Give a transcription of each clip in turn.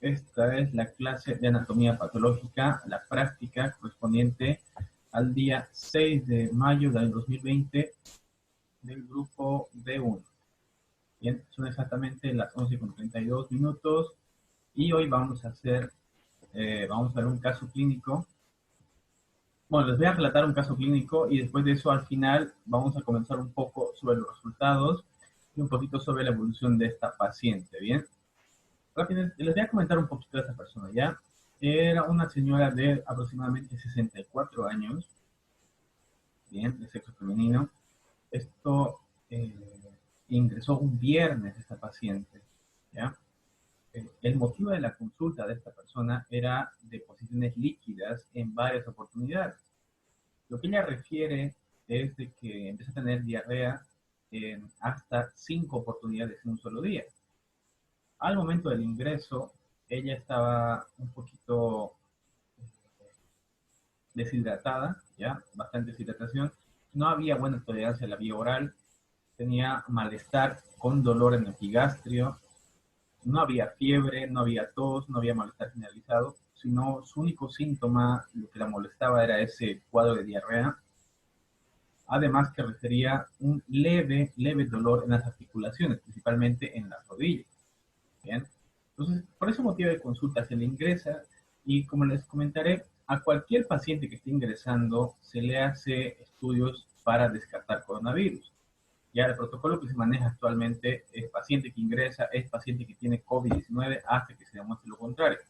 Esta es la clase de anatomía patológica, la práctica correspondiente al día 6 de mayo del 2020 del grupo D1. Bien, son exactamente las 11:32 y hoy vamos a ver un caso clínico. Bueno, les voy a relatar un caso clínico y después de eso al final vamos a comenzar un poco sobre los resultados y un poquito sobre la evolución de esta paciente, ¿bien? Rápidamente, les voy a comentar un poquito de esta persona, ¿ya? Era una señora de aproximadamente 64 años, bien, de sexo femenino. Esto ingresó un viernes esta paciente, ¿ya? El motivo de la consulta de esta persona era deposiciones líquidas en varias oportunidades. Lo que ella refiere es de que empieza a tener diarrea en hasta 5 oportunidades en un solo día. Al momento del ingreso, ella estaba un poquito deshidratada, ya, bastante deshidratación. No había buena tolerancia a la vía oral, tenía malestar con dolor en el epigastrio, no había fiebre, no había tos, no había malestar generalizado, sino su único síntoma, lo que la molestaba era ese cuadro de diarrea, además que refería un leve dolor en las articulaciones, principalmente en las rodillas. Bien, entonces, por ese motivo de consulta se le ingresa y como les comentaré, a cualquier paciente que esté ingresando se le hace estudios para descartar coronavirus. Ya el protocolo que se maneja actualmente es paciente que ingresa, es paciente que tiene COVID-19 hasta que se demuestre lo contrario.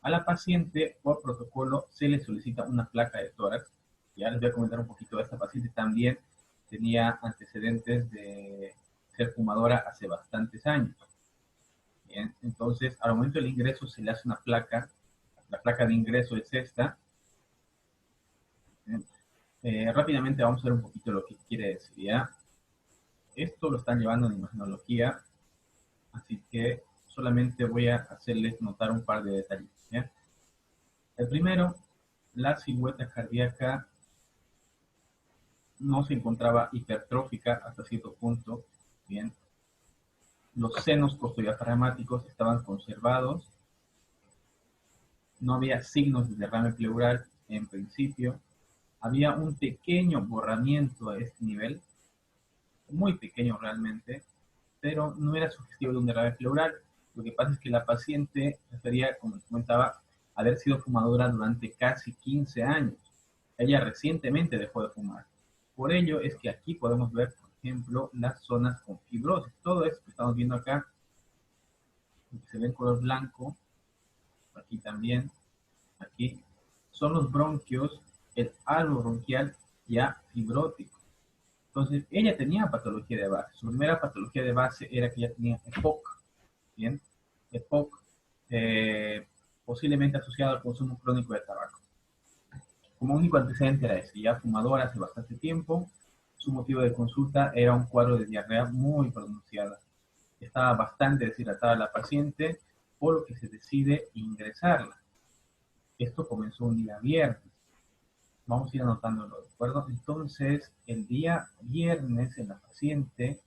A la paciente, por protocolo, se le solicita una placa de tórax. Ya les voy a comentar un poquito de esta paciente. También tenía antecedentes de ser fumadora hace bastantes años. Bien, entonces, al momento del ingreso se le hace una placa. La placa de ingreso es esta. Rápidamente vamos a ver un poquito lo que quiere decir, ¿ya? Esto lo están llevando en imagenología, así que solamente voy a hacerles notar un par de detalles, ¿ya? El primero, la silueta cardíaca no se encontraba hipertrófica hasta cierto punto, ¿bien? Los senos costodiafragmáticos estaban conservados, no había signos de derrame pleural en principio, había un pequeño borramiento a este nivel, muy pequeño realmente, pero no era sugestivo de un derrame pleural. Lo que pasa es que la paciente refería, como les comentaba, haber sido fumadora durante casi 15 años. Ella recientemente dejó de fumar. Por ello es que aquí podemos ver, por ejemplo, las zonas con fibrosis. Todo esto que estamos viendo acá, que se ve en color blanco, aquí también, aquí, son los bronquios, el halo bronquial ya fibrótico. Entonces, ella tenía patología de base. Su primera patología de base era que ella tenía EPOC, ¿bien? EPOC, posiblemente asociado al consumo crónico de tabaco. Como único antecedente era ese, ya fumadora hace bastante tiempo. Su motivo de consulta era un cuadro de diarrea muy pronunciada. Estaba bastante deshidratada la paciente, por lo que se decide ingresarla. Esto comenzó un día viernes. Vamos a ir anotándolo, ¿de acuerdo? Entonces, el día viernes en la paciente,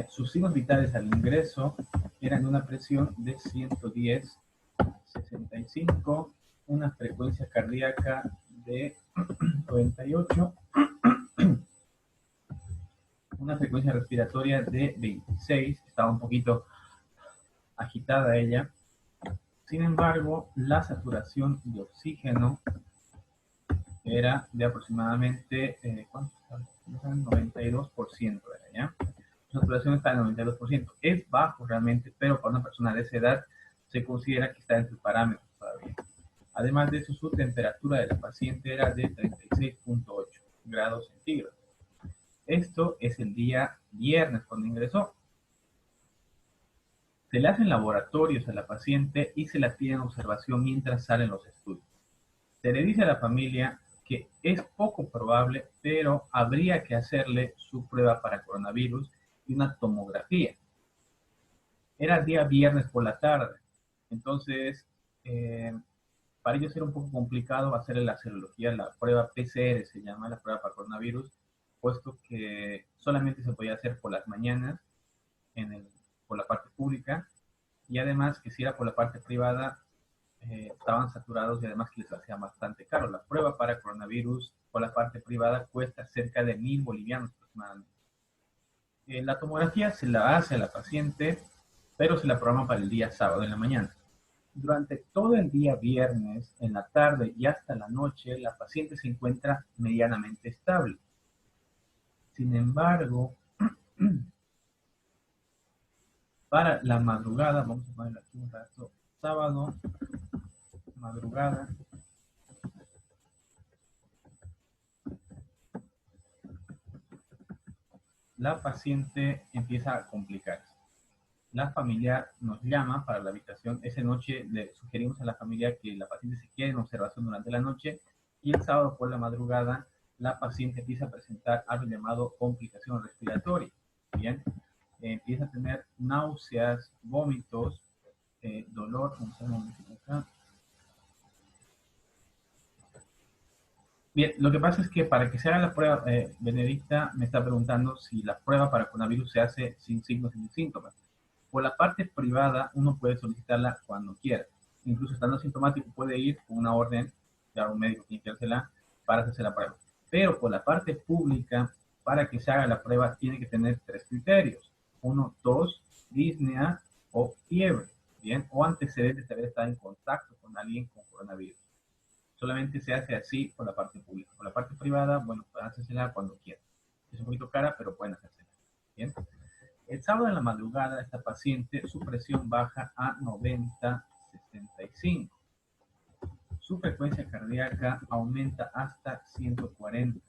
sus signos vitales al ingreso eran una presión de 110/65, una frecuencia cardíaca de 98, una frecuencia respiratoria de 26, estaba un poquito agitada ella. Sin embargo, la saturación de oxígeno era de aproximadamente, ¿cuánto está? 92% era, ¿ya? La saturación está en 92%. Es bajo realmente, pero para una persona de esa edad se considera que está entre parámetros todavía. Además de eso, su temperatura de la paciente era de 36.8 grados centígrados. Esto es el día viernes cuando ingresó. Se le hacen laboratorios a la paciente y se la tiene en observación mientras salen los estudios. Se le dice a la familia que es poco probable, pero habría que hacerle su prueba para coronavirus y una tomografía. Era día viernes por la tarde, entonces para ellos era un poco complicado hacerle la serología, la prueba PCR se llama, la prueba para coronavirus, puesto que solamente se podía hacer por las mañanas por la parte pública, y además que si era por la parte privada, estaban saturados y además que les hacía bastante caro. La prueba para coronavirus por la parte privada cuesta cerca de 1.000 bolivianos aproximadamente. La tomografía se la hace a la paciente, pero se la programa para el día sábado en la mañana. Durante todo el día viernes, en la tarde y hasta la noche, la paciente se encuentra medianamente estable. Sin embargo, para la madrugada, vamos a ponerlo aquí un rato, sábado, madrugada, la paciente empieza a complicarse. La familiar nos llama para la habitación. Esa noche le sugerimos a la familia que la paciente se quede en observación durante la noche, y el sábado por la madrugada la paciente empieza a presentar algo llamado complicación respiratoria. Bien, empieza a tener náuseas, vómitos, dolor. Vamos a ver un momentito acá. Bien, lo que pasa es que para que se haga la prueba, Benedicta me está preguntando si la prueba para coronavirus se hace sin signos y sin síntomas. Por la parte privada, uno puede solicitarla cuando quiera. Incluso estando asintomático puede ir con una orden, ya un médico tiene que hacérsela para hacerse la prueba. Pero por la parte pública, para que se haga la prueba, tiene que tener 3 criterios. Uno, tos, disnea o fiebre. Bien, o antecedentes de haber estado en contacto con alguien con coronavirus. Solamente se hace así por la parte pública. Por la parte privada, bueno, pueden hacérsela cuando quieran. Es un poquito cara, pero pueden hacérsela. Bien. El sábado en la madrugada, esta paciente, su presión baja a 90/65. Su frecuencia cardíaca aumenta hasta 140.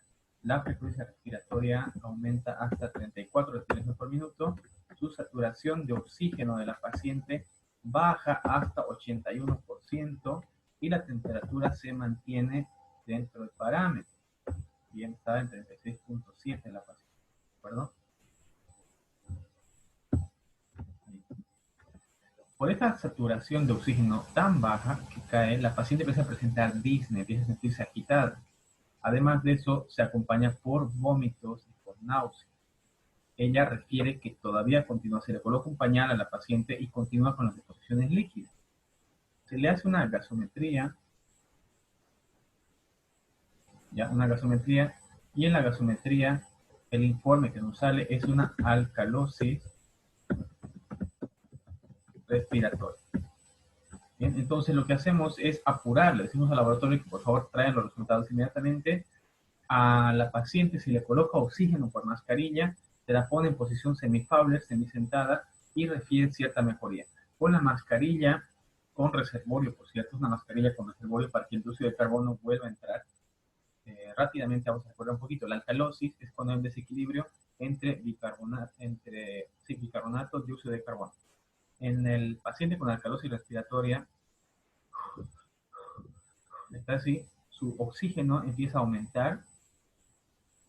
La frecuencia respiratoria aumenta hasta 34 respiraciones por minuto. Su saturación de oxígeno de la paciente baja hasta 81%, y la temperatura se mantiene dentro del parámetro. Bien, está en 36.7 la paciente. ¿De acuerdo? Por esta saturación de oxígeno tan baja que cae, la paciente empieza a presentar disnea, empieza a sentirse agitada. Además de eso, se acompaña por vómitos y por náuseas. Ella refiere que todavía continúa, se le coloca un pañal a la paciente y continúa con las deposiciones líquidas. Se le hace una gasometría, y en la gasometría el informe que nos sale es una alcalosis respiratoria. Bien, entonces lo que hacemos es apurar, le decimos al laboratorio que por favor traigan los resultados inmediatamente. A la paciente se le coloca oxígeno por mascarilla, se la pone en posición semifowler, semisentada, y refiere cierta mejoría. Con la mascarilla con reservorio, por cierto, es una mascarilla con reservorio para que el dióxido de carbono vuelva a entrar. Rápidamente vamos a recordar un poquito. La alcalosis es cuando hay un desequilibrio entre bicarbonato, dióxido de carbono. En el paciente con alcalosis respiratoria, está así, su oxígeno empieza a aumentar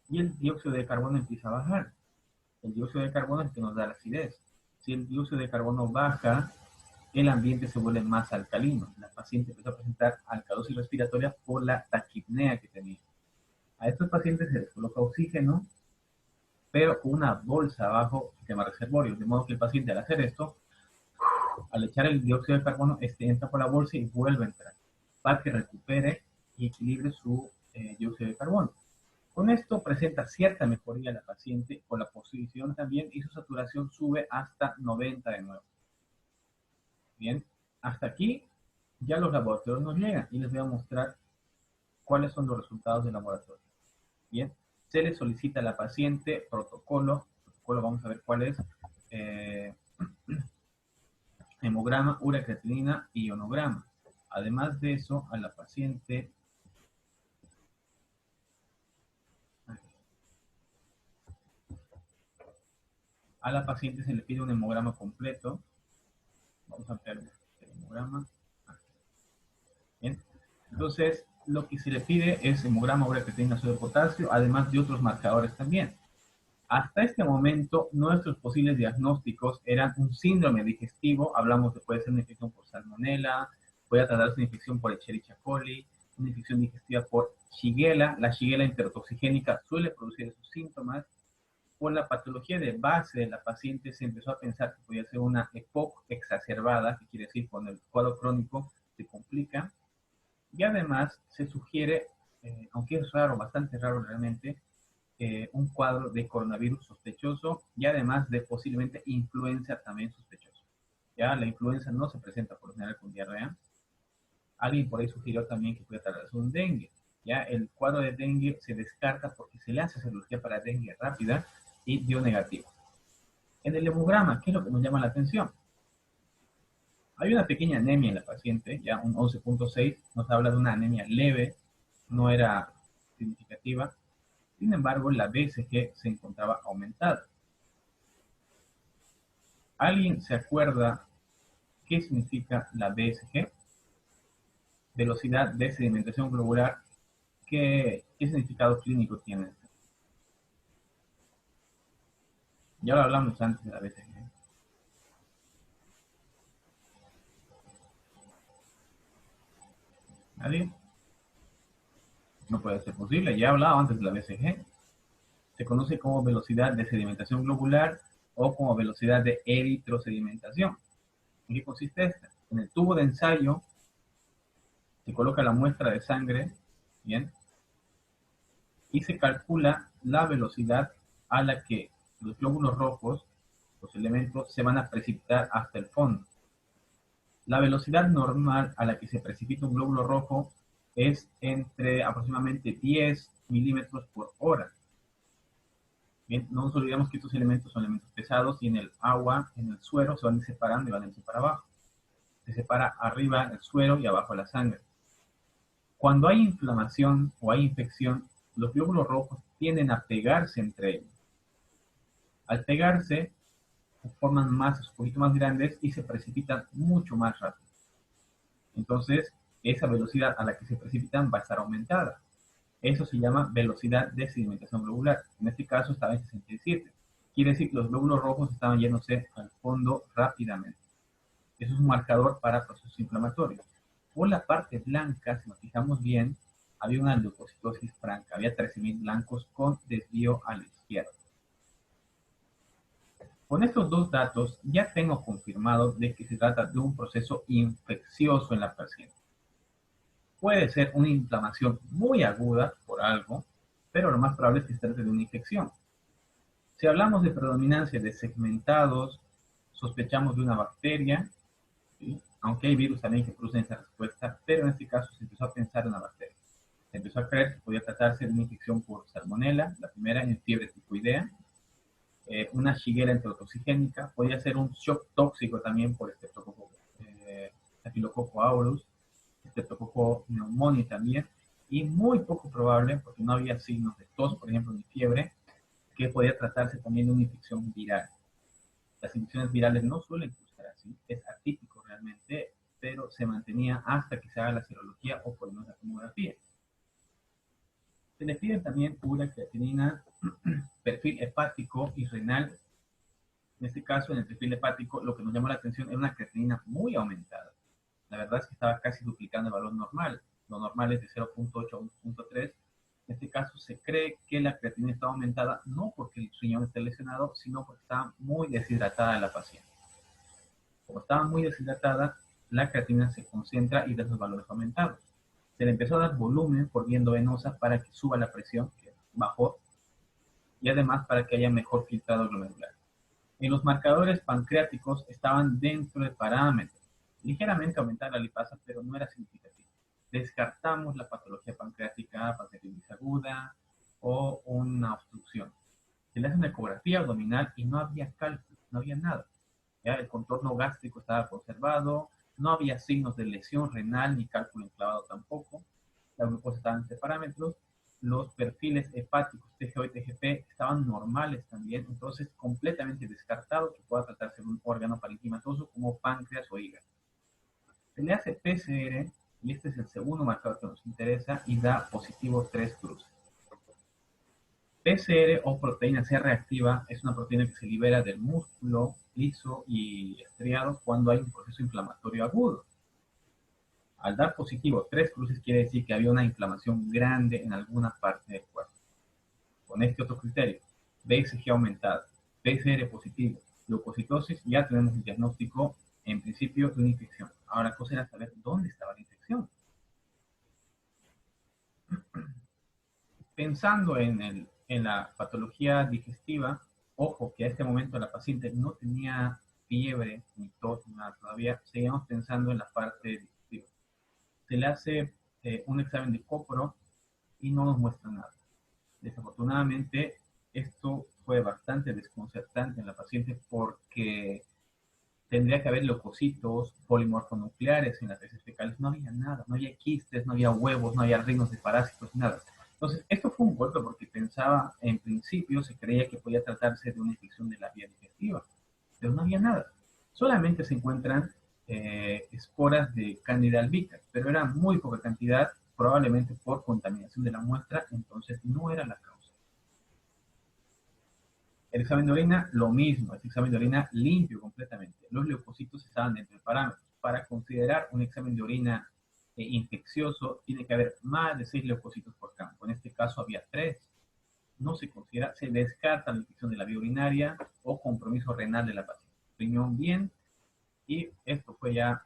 y el dióxido de carbono empieza a bajar. El dióxido de carbono es el que nos da la acidez. Si el dióxido de carbono baja, el ambiente se vuelve más alcalino. La paciente empieza a presentar alcalosis respiratoria por la taquipnea que tenía. A estos pacientes se les coloca oxígeno, pero con una bolsa abajo que llama reservorio, de modo que el paciente al hacer esto, al echar el dióxido de carbono, entra por la bolsa y vuelve a entrar, para que recupere y equilibre su dióxido de carbono. Con esto presenta cierta mejoría la paciente, con la posición también, y su saturación sube hasta 90 de nuevo. Bien, hasta aquí ya los laboratorios nos llegan y les voy a mostrar cuáles son los resultados del laboratorio. Bien, se le solicita a la paciente protocolo, vamos a ver cuál es, hemograma, ureacreatinina y ionograma. Además de eso, a la paciente se le pide un hemograma completo. Vamos a ver el hemograma. Bien, entonces lo que se le pide es hemograma, ureacreatinina, sodio de potasio, además de otros marcadores también. Hasta este momento, nuestros posibles diagnósticos eran un síndrome digestivo. Hablamos de puede ser una infección por salmonela, puede tratarse una infección por Escherichia coli, una infección digestiva por Shigella. La Shigella enterotoxigénica suele producir esos síntomas. Por la patología de base de la paciente se empezó a pensar que podía ser una EPOC exacerbada, que quiere decir cuando el cuadro crónico se complica. Y además se sugiere, aunque es raro, bastante raro realmente, un cuadro de coronavirus sospechoso y además de posiblemente influenza también sospechoso. Ya la influenza no se presenta por lo general con diarrea. Alguien por ahí sugirió también que puede tratarse un dengue. Ya el cuadro de dengue se descarta porque se le hace cirugía para dengue rápida y dio negativo. En el hemograma, ¿qué es lo que nos llama la atención? Hay una pequeña anemia en la paciente, ya un 11.6, nos habla de una anemia leve, no era significativa. Sin embargo, la BCG se encontraba aumentada. ¿Alguien se acuerda qué significa la BSG? Velocidad de sedimentación globular. ¿Qué significado clínico tiene? Ya lo hablamos antes de la BSG. ¿Nadie? No puede ser posible. Ya he hablado antes de la BSG. Se conoce como velocidad de sedimentación globular o como velocidad de eritrosedimentación. ¿En qué consiste esta? En el tubo de ensayo se coloca la muestra de sangre, ¿bien? Y se calcula la velocidad a la que los glóbulos rojos, los elementos, se van a precipitar hasta el fondo. La velocidad normal a la que se precipita un glóbulo rojo es entre aproximadamente 10 milímetros por hora. Bien, no nos olvidemos que estos elementos son elementos pesados y en el agua, en el suero, se van separando y van a irse para abajo. Se separa arriba el suero y abajo la sangre. Cuando hay inflamación o hay infección, los glóbulos rojos tienden a pegarse entre ellos. Al pegarse, forman masas un poquito más grandes y se precipitan mucho más rápido. Entonces, esa velocidad a la que se precipitan va a estar aumentada. Eso se llama velocidad de sedimentación globular. En este caso estaba en 67. Quiere decir que los glóbulos rojos estaban yéndose al fondo rápidamente. Eso es un marcador para procesos inflamatorios. Por la parte blanca, si nos fijamos bien, había una leucocitosis franca. Había 13.000 blancos con desvío a la izquierda. Con estos dos datos ya tengo confirmado de que se trata de un proceso infeccioso en la paciente. Puede ser una inflamación muy aguda por algo, pero lo más probable es que se trate de una infección. Si hablamos de predominancia de segmentados, sospechamos de una bacteria, ¿sí? Aunque hay virus también que producen esa respuesta, pero en este caso se empezó a pensar en una bacteria. Se empezó a creer que podía tratarse de una infección por salmonela, la primera en fiebre tifoidea, una shigella enterotoxigénica, podía ser un shock tóxico también por Staphylococcus aureus, Streptococcus pneumoniae también, y muy poco probable, porque no había signos de tos, por ejemplo, ni fiebre, que podía tratarse también de una infección viral. Las infecciones virales no suelen cursar así, es atípico realmente, pero se mantenía hasta que se haga la serología o por lo menos la tomografía. Se le pide también pura creatinina, perfil hepático y renal. En este caso, en el perfil hepático, lo que nos llamó la atención era una creatinina muy aumentada. La verdad es que estaba casi duplicando el valor normal. Lo normal es de 0.8 a 1.3. En este caso, se cree que la creatinina estaba aumentada no porque el riñón esté lesionado, sino porque estaba muy deshidratada la paciente. Como estaba muy deshidratada, la creatinina se concentra y da esos valores aumentados. Se le empezó a dar volumen por vía endovenosa para que suba la presión, que bajó, y además para que haya mejor filtrado glomerular. En los marcadores pancreáticos estaban dentro de parámetros. Ligeramente aumentada la lipasa, pero no era significativo. Descartamos la patología pancreática, pancreatitis aguda o una obstrucción. Se le hace una ecografía abdominal y no había cálculo, no había nada. ¿Ya? El contorno gástrico estaba conservado, no había signos de lesión renal ni cálculo enclavado tampoco. La glucosa estaba entre parámetros. Los perfiles hepáticos TGO y TGP estaban normales también, entonces completamente descartado que pueda tratarse de un órgano parenquimatoso como páncreas o hígado. Se le hace PCR y este es el segundo marcador que nos interesa y da positivo 3 cruces. PCR o proteína C reactiva es una proteína que se libera del músculo liso y estriado cuando hay un proceso inflamatorio agudo. Al dar positivo 3 cruces quiere decir que había una inflamación grande en alguna parte del cuerpo. Con este otro criterio, BCG aumentada, PCR positivo, leucocitosis, ya tenemos el diagnóstico en principio de una infección. Ahora la cosa era saber dónde estaba la infección. Pensando en la patología digestiva, ojo que a este momento la paciente no tenía fiebre ni tos ni nada todavía, seguíamos pensando en la parte digestiva. Se le hace un examen de copro y no nos muestra nada. Desafortunadamente, esto fue bastante desconcertante en la paciente porque tendría que haber leucocitos polimorfonucleares en las heces fecales. No había nada, no había quistes, no había huevos, no había reinos de parásitos, nada. Entonces, esto fue un golpe porque pensaba, en principio, se creía que podía tratarse de una infección de la vía digestiva, pero no había nada. Solamente se encuentran esporas de Candida albicans, pero era muy poca cantidad, probablemente por contaminación de la muestra, entonces no era la causa. El examen de orina, lo mismo, es examen de orina limpio completamente. Los leucocitos estaban dentro del parámetro. Para considerar un examen de orina infeccioso, tiene que haber más de 6 leucocitos por campo. En este caso había 3. No se considera, se descarta la infección de la vía urinaria o compromiso renal de la paciente. Riñón bien, y esto fue ya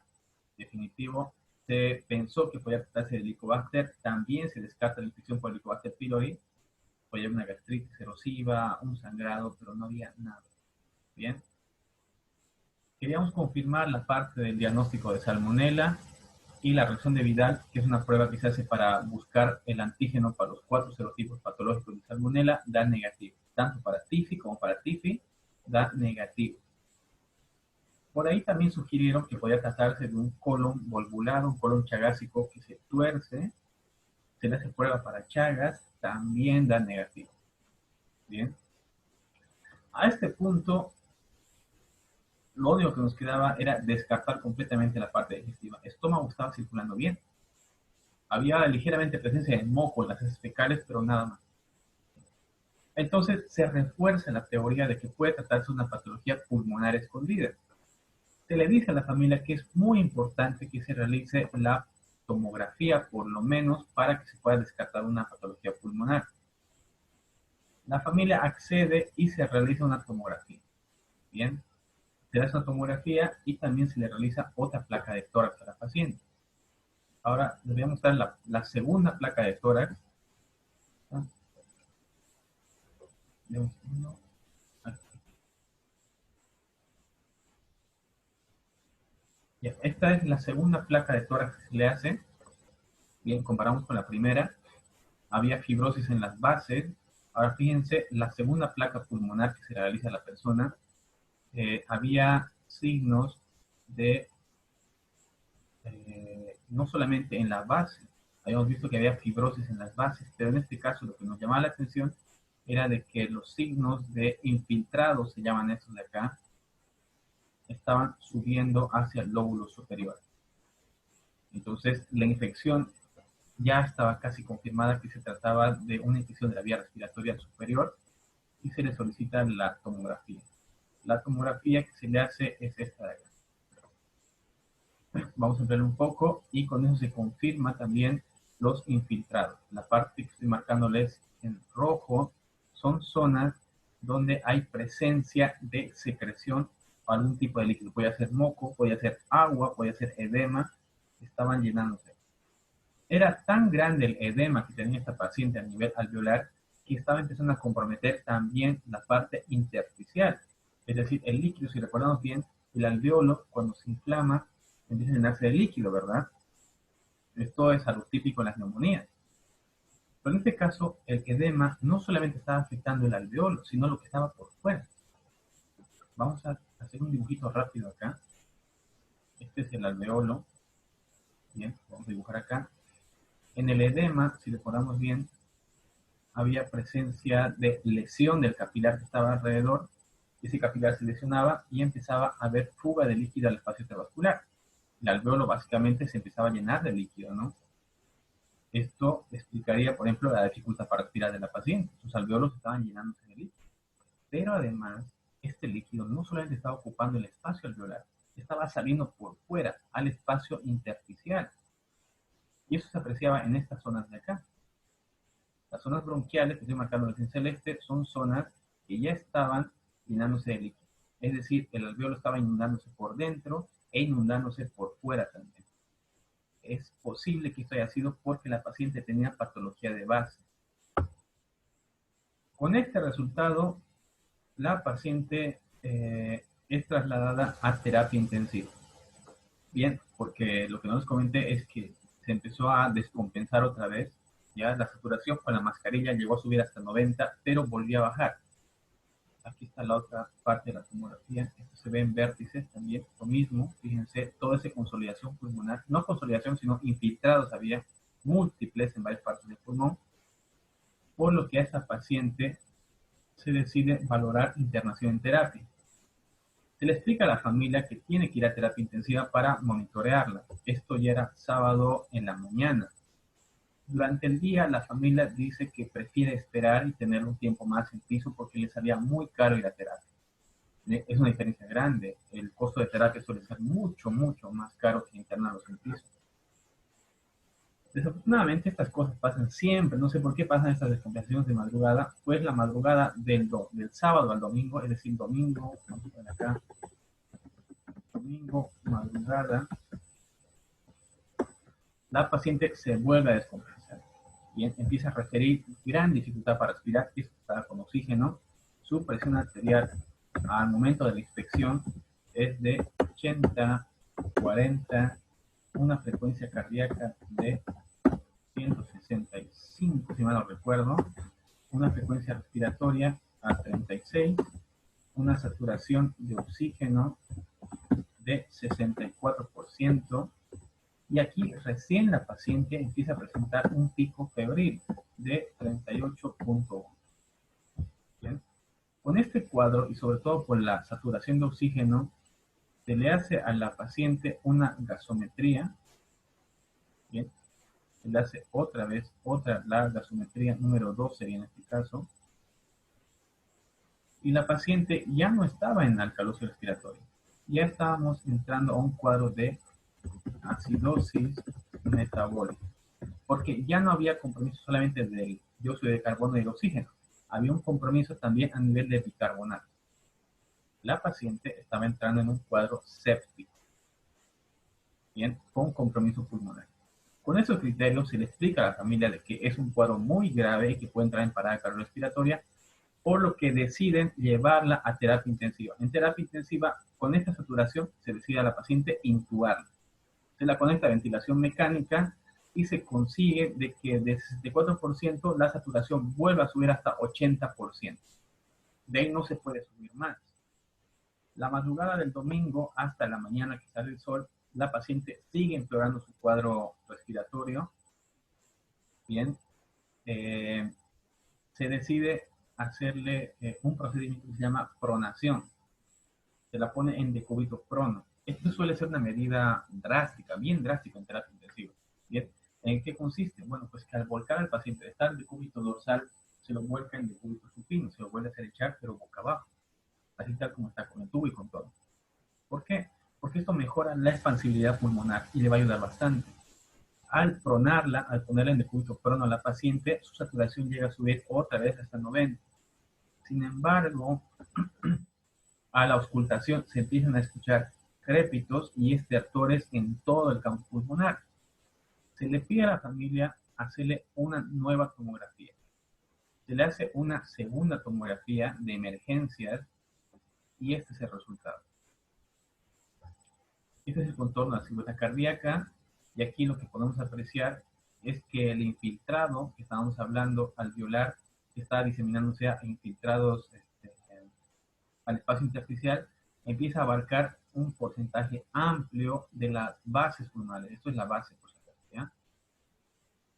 definitivo. Se pensó que podía tratarse de Helicobacter, también se descarta la infección por Helicobacter pylori, podía haber una gastritis erosiva, un sangrado, pero no había nada. Bien. Queríamos confirmar la parte del diagnóstico de salmonela y la reacción de Vidal, que es una prueba que se hace para buscar el antígeno para los 4 serotipos patológicos de salmonela, da negativo. Tanto para TIFI como para TIFI, da negativo. Por ahí también sugirieron que podía tratarse de un colon volvulado, un colon chagásico que se tuerce, se le hace prueba para Chagas, también da negativo. Bien. A este punto, lo único que nos quedaba era descartar completamente la parte digestiva. El estómago estaba circulando bien. Había ligeramente presencia de moco en las heces fecales, pero nada más. Entonces se refuerza la teoría de que puede tratarse de una patología pulmonar escondida. Se le dice a la familia que es muy importante que se realice la tomografía, por lo menos, para que se pueda descartar una patología pulmonar. La familia accede y se realiza una tomografía. Bien, se hace una tomografía y también se le realiza otra placa de tórax a la paciente. Ahora les voy a mostrar la segunda placa de tórax. Ya, esta es la segunda placa de tórax que se le hace. Bien, comparamos con la primera. Había fibrosis en las bases. Ahora fíjense, la segunda placa pulmonar que se realiza a la persona, había signos de, no solamente en la base, habíamos visto que había fibrosis en las bases, pero en este caso lo que nos llamaba la atención era de que los signos de infiltrados, se llaman estos de acá, estaban subiendo hacia el lóbulo superior. Entonces, la infección ya estaba casi confirmada que se trataba de una infección de la vía respiratoria superior y se le solicita la tomografía. La tomografía que se le hace es esta de acá. Vamos a ver un poco y con eso se confirma también los infiltrados. La parte que estoy marcándoles en rojo son zonas donde hay presencia de secreción o algún tipo de líquido. Puede ser moco, puede ser agua, puede ser edema. Estaban llenándose. Era tan grande el edema que tenía esta paciente a nivel alveolar que estaba empezando a comprometer también la parte intersticial. Es decir, el líquido, si recordamos bien, el alveolo cuando se inflama empieza a llenarse de líquido, ¿verdad? Esto es algo típico en las neumonías. Pero en este caso, el edema no solamente estaba afectando el alveolo, sino lo que estaba por fuera. Vamos a hacer un dibujito rápido acá. Este es el alveolo. Bien, vamos a dibujar acá. En el edema, si recordamos bien, había presencia de lesión del capilar que estaba alrededor. Ese capilar se lesionaba y empezaba a haber fuga de líquido al espacio intravascular. El alveolo básicamente se empezaba a llenar de líquido, ¿no? Esto explicaría, por ejemplo, la dificultad para respirar de la paciente. Sus alveolos estaban llenándose de líquido. Pero además, este líquido no solamente estaba ocupando el espacio alveolar, estaba saliendo por fuera al espacio intersticial. Y eso se apreciaba en estas zonas de acá. Las zonas bronquiales, que estoy marcando en celeste, son zonas que ya estaban llenándose de líquido. Es decir, el alveolo estaba inundándose por dentro e inundándose por fuera también. Es posible que esto haya sido porque la paciente tenía patología de base. Con este resultado, la paciente es trasladada a terapia intensiva. Bien, porque lo que no les comenté es que se empezó a descompensar otra vez. Ya la saturación con la mascarilla llegó a subir hasta 90, pero volvió a bajar. Aquí está la otra parte de la tomografía. Esto se ve en vértices también. Lo mismo, fíjense, toda esa consolidación pulmonar. No consolidación, sino infiltrados había múltiples en varias partes del pulmón. Por lo que a esta paciente se decide valorar internación en terapia. Se le explica a la familia que tiene que ir a terapia intensiva para monitorearla. Esto ya era sábado en la mañana. Durante el día, la familia dice que prefiere esperar y tener un tiempo más en piso porque le salía muy caro ir a terapia. Es una diferencia grande. El costo de terapia suele ser mucho, mucho más caro que internarlos en piso. Desafortunadamente, estas cosas pasan siempre. No sé por qué pasan estas descompensaciones de madrugada. Pues la madrugada del sábado al domingo, es decir, domingo, vamos a ver acá, domingo, madrugada, la paciente se vuelve a descompensar. Bien, empieza a referir gran dificultad para respirar, que está con oxígeno. Su presión arterial al momento de la inspección es de 80, 40, una frecuencia cardíaca de 165, si mal no recuerdo, una frecuencia respiratoria a 36, una saturación de oxígeno de 64%, y aquí recién la paciente empieza a presentar un pico febril de 38.1. ¿Bien? Con este cuadro, y sobre todo por la saturación de oxígeno, se le hace a la paciente una gasometría. Bien, se le hace otra vez, la gasometría número 2 sería en este caso, y la paciente ya no estaba en alcalosis respiratoria, ya estábamos entrando a un cuadro de acidosis metabólica, porque ya no había compromiso solamente del dióxido de carbono y el oxígeno, había un compromiso también a nivel de bicarbonato. La paciente estaba entrando en un cuadro séptico, bien, con compromiso pulmonar. Con esos criterios se le explica a la familia de que es un cuadro muy grave y que puede entrar en parada cardiorrespiratoria, por lo que deciden llevarla a terapia intensiva. En terapia intensiva, con esta saturación, se decide a la paciente intubarla. Se la conecta a ventilación mecánica y se consigue de que de 64% la saturación vuelva a subir hasta 80%. De ahí no se puede subir más. La madrugada del domingo hasta la mañana que sale el sol, la paciente sigue empeorando su cuadro respiratorio. Bien, se decide hacerle un procedimiento que se llama pronación. Se la pone en decúbito prono. Esto suele ser una medida drástica, bien drástica en terapia intensiva. Bien, ¿en qué consiste? Bueno, pues que al volcar al paciente de estar en decúbito dorsal, se lo vuelca en decúbito supino, se lo vuelve a hacer echar, pero boca abajo, así tal como está con el tubo y con todo. ¿Por qué? Porque esto mejora la expansibilidad pulmonar y le va a ayudar bastante. Al pronarla, al ponerla en decúbito prono a la paciente, su saturación llega a subir otra vez hasta 90. Sin embargo, a la auscultación se empiezan a escuchar crépitos y estertores en todo el campo pulmonar. Se le pide a la familia hacerle una nueva tomografía. Se le hace una segunda tomografía de emergencias y este es el resultado. Este es el contorno de la silueta cardíaca y aquí lo que podemos apreciar es que el infiltrado que estábamos hablando alveolar que está diseminándose a infiltrados al espacio intersticial empieza a abarcar un porcentaje amplio de las bases pulmonares. Esto es la base, por supuesto, ¿ya?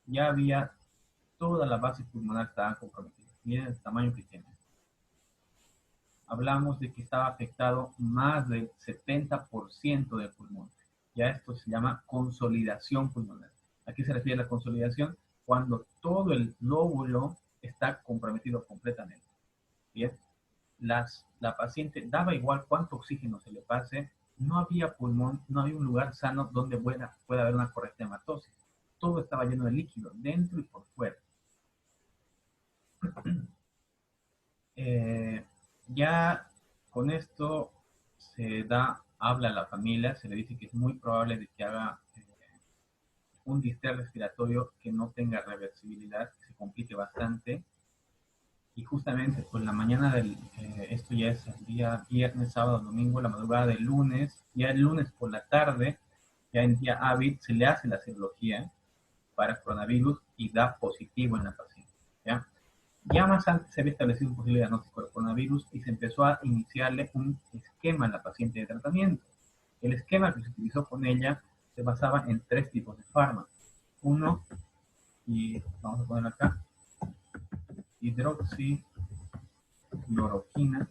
Ya había toda la base pulmonar estaba comprometida. Miren el tamaño que tiene. Hablamos de que estaba afectado más del 70% del pulmón. Ya esto se llama consolidación pulmonar. ¿A qué se refiere la consolidación? Cuando todo el lóbulo está comprometido completamente. Bien, la paciente daba igual cuánto oxígeno se le pase, no había pulmón, no había un lugar sano donde pueda haber una correcta hematosis. Todo estaba lleno de líquido, dentro y por fuera. Ya con esto habla a la familia, se le dice que es muy probable de que haga un distrés respiratorio que no tenga reversibilidad, que se complique bastante. Y justamente, pues la mañana esto ya es el día viernes, sábado, domingo, la madrugada del lunes, ya el lunes por la tarde, ya en día hábil, se le hace la serología para coronavirus y da positivo en la paciente. ¿Ya? Ya más antes se había establecido un posible diagnóstico de coronavirus y se empezó a iniciarle un esquema en la paciente de tratamiento. El esquema que se utilizó con ella se basaba en 3 tipos de fármacos. Uno, y vamos a poner acá, hidroxicloroquina,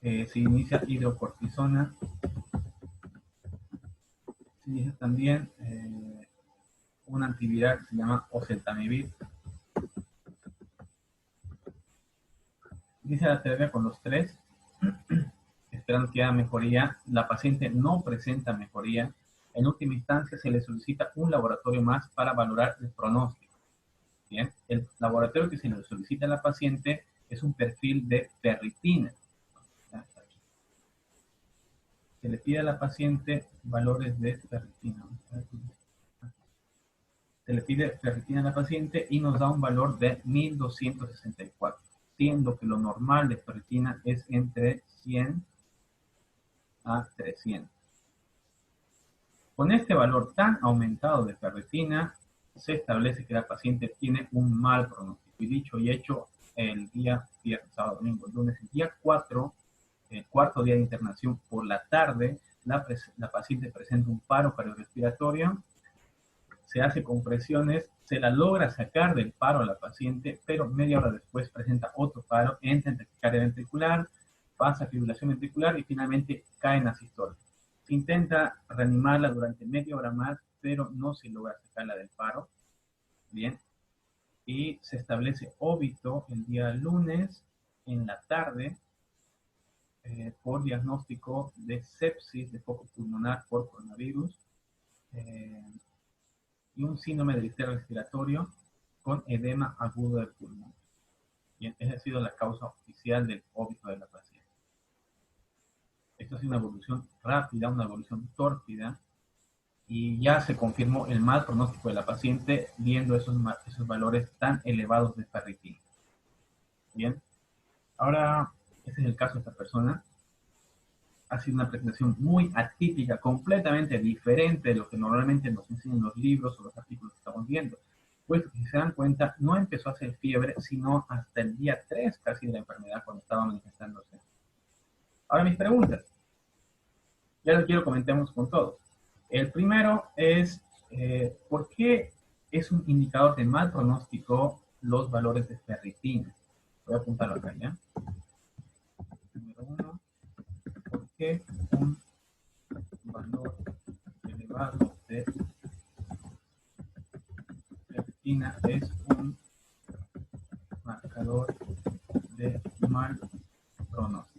se inicia hidrocortisona, se inicia también un antiviral que se llama oseltamivir. Inicia la terapia con los 3, esperando que haya mejoría. La paciente no presenta mejoría. En última instancia se le solicita un laboratorio más para valorar el pronóstico. Bien, el laboratorio que se le solicita a la paciente es un perfil de ferritina. Se le pide a la paciente valores de ferritina. Se le pide ferritina a la paciente y nos da un valor de 1264, siendo que lo normal de ferritina es entre 100 a 300. Con este valor tan aumentado de ferritina, se establece que la paciente tiene un mal pronóstico. Y dicho y hecho, el día viernes, sábado, domingo, lunes, el día 4, el cuarto día de internación por la tarde, la paciente presenta un paro cardiorrespiratorio, se hace compresiones, se la logra sacar del paro a la paciente, pero media hora después presenta otro paro, entra en taquicardia ventricular, pasa a fibrilación ventricular y finalmente cae en asistol. Se intenta reanimarla durante media hora más, pero no se logra sacarla del paro. Bien. Y se establece óbito el día lunes en la tarde por diagnóstico de sepsis de foco pulmonar por coronavirus y un síndrome de distrés respiratorio con edema agudo del pulmón. Bien, esa ha sido la causa oficial del óbito de la paciente. Esto ha sido una evolución rápida, una evolución tórpida, y ya se confirmó el mal pronóstico de la paciente viendo esos valores tan elevados de ferritina. Bien, ahora este es el caso de esta persona. Ha sido una presentación muy atípica, completamente diferente de lo que normalmente nos enseñan los libros o los artículos que estamos viendo. Pues si se dan cuenta, no empezó a hacer fiebre, sino hasta el día 3 casi de la enfermedad cuando estaba manifestándose. Ahora mis preguntas. Ya lo quiero comentemos con todos. El primero es, ¿por qué es un indicador de mal pronóstico los valores de ferritina? Voy a apuntarlo acá, ¿ya? Número 1, ¿por qué un valor elevado de ferritina es un marcador de mal pronóstico?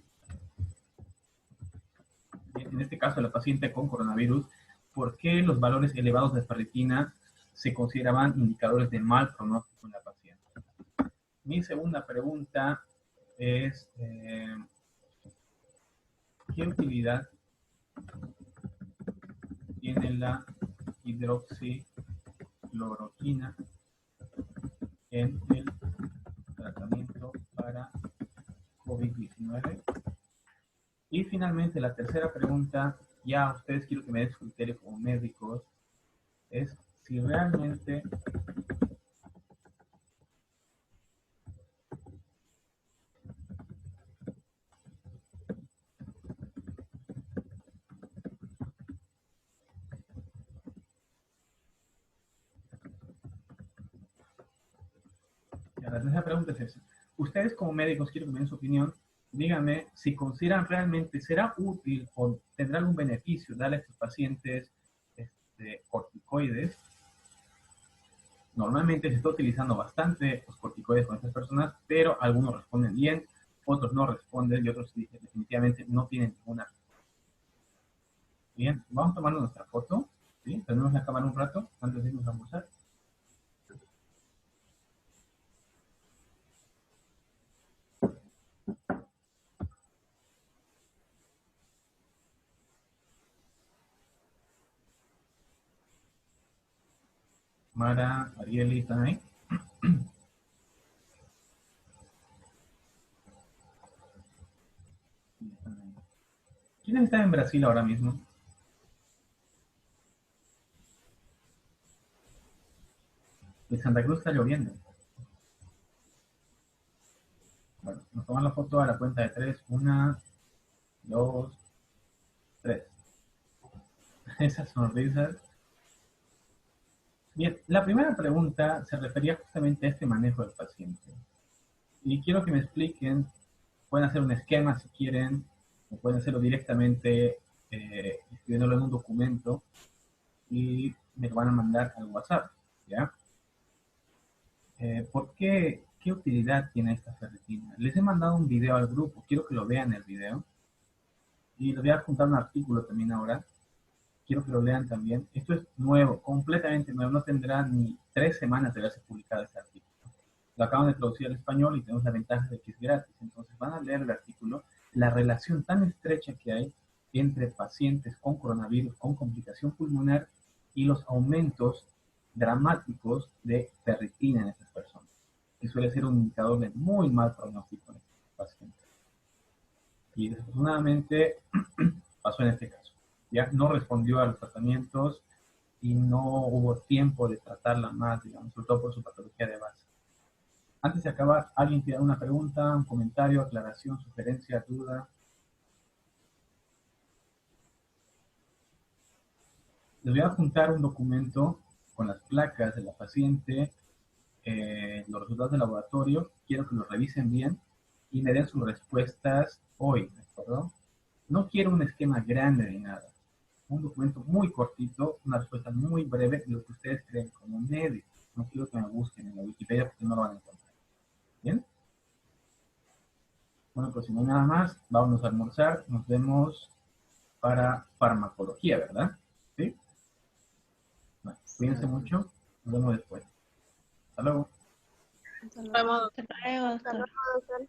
Bien, en este caso, la paciente con coronavirus, ¿por qué los valores elevados de ferritina se consideraban indicadores de mal pronóstico en la paciente? Mi segunda pregunta es, ¿qué utilidad tiene la hidroxicloroquina en el tratamiento para COVID-19? Y finalmente, la tercera pregunta, ya ustedes quiero que me den su criterio como médicos, es si realmente la tercera pregunta es esa. Ustedes como médicos, quiero que me den su opinión, díganme si consideran realmente, ¿será útil o tendrá algún beneficio darle a estos pacientes corticoides? Normalmente se está utilizando bastante los corticoides con estas personas, pero algunos responden bien, otros no responden y otros definitivamente no tienen ninguna. Bien, vamos tomando nuestra foto, ¿sí? Tenemos que acabar un rato antes de irnos a almorzar. Mara, Arieli, ¿están ahí? Sí, están ahí. ¿Quiénes están en Brasil ahora mismo? En Santa Cruz está lloviendo. Bueno, nos toman la foto a la cuenta de tres. Una, dos, tres. Esas sonrisas. Bien, la primera pregunta se refería justamente a este manejo del paciente. Y quiero que me expliquen, pueden hacer un esquema si quieren, o pueden hacerlo directamente escribiéndolo en un documento y me lo van a mandar al WhatsApp, ¿ya? ¿Por qué? ¿Qué utilidad tiene esta ferritina? Les he mandado un video al grupo, quiero que lo vean el video. Y les voy a juntar un artículo también ahora, quiero que lo lean también. Esto es nuevo, completamente nuevo, no tendrá ni 3 semanas de haberse publicado este artículo. Lo acaban de traducir al español y tenemos la ventaja de que es gratis. Entonces van a leer el artículo, la relación tan estrecha que hay entre pacientes con coronavirus, con complicación pulmonar y los aumentos dramáticos de ferritina en estas personas, que suele ser un indicador de muy mal pronóstico en estos pacientes. Y desafortunadamente pasó en este caso. Ya no respondió a los tratamientos y no hubo tiempo de tratarla más, digamos, sobre todo por su patología de base. Antes de acabar, ¿alguien tiene una pregunta, un comentario, aclaración, sugerencia, duda? Les voy a juntar un documento con las placas de la paciente, los resultados del laboratorio. Quiero que los revisen bien y me den sus respuestas hoy, ¿de acuerdo? No quiero un esquema grande ni nada. Un documento muy cortito, una respuesta muy breve de lo que ustedes creen como medio. No quiero que me busquen en la Wikipedia porque no lo van a encontrar. ¿Bien? Bueno, pues si no hay nada más, vámonos a almorzar. Nos vemos para farmacología, ¿verdad? ¿Sí? Bueno, cuídense mucho. Nos vemos después. Hasta luego. Hasta luego. Hasta luego, doctor.